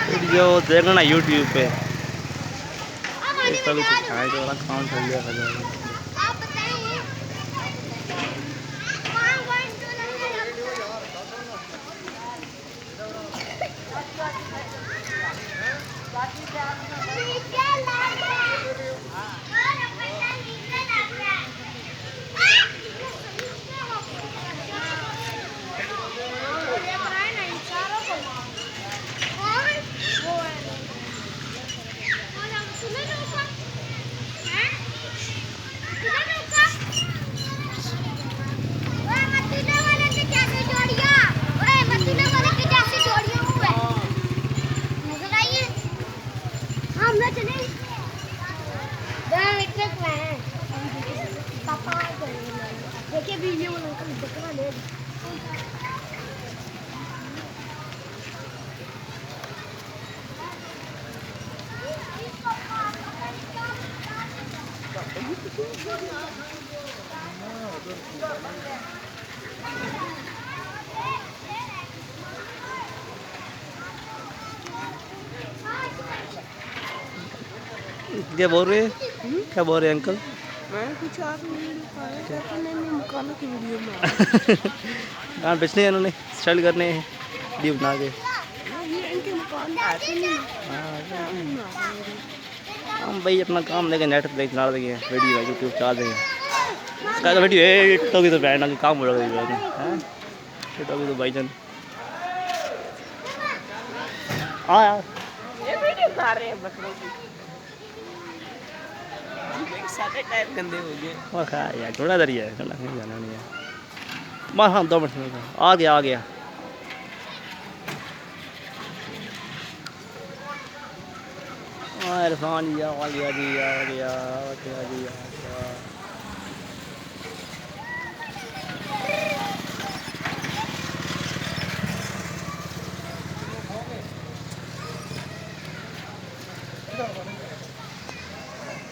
Video देखना YouTube पे सब खाए तो वाला काम चल गया। देखिए वीडियो बना ले। क्या बोल रहे हैं? क्या बोल रहे हैं अंकल? मैं कुछ आप नहीं मकानों की वीडियो में गान बेचने हैं उन्होंने स्टाइल करने हैं वीडियो बना के। इनके मकान आते नहीं। हम भाई अपना काम लेके नेट पे चला देंगे वीडियो यूट्यूब चला देंगे। क्या वीडियो तो भी तो बैठना काम हो रहा है तो भी तो भाईजान। हाँ यार ये वीडियो बना रहे हैं बकरों की। सारे टायर गंदे हो गए। वो खा यार थोड़ा दरिया है थोड़ा नहीं जाना नहीं है। बस हाँ 2 मिनट में आ गया। इरफान जी आ गया जी।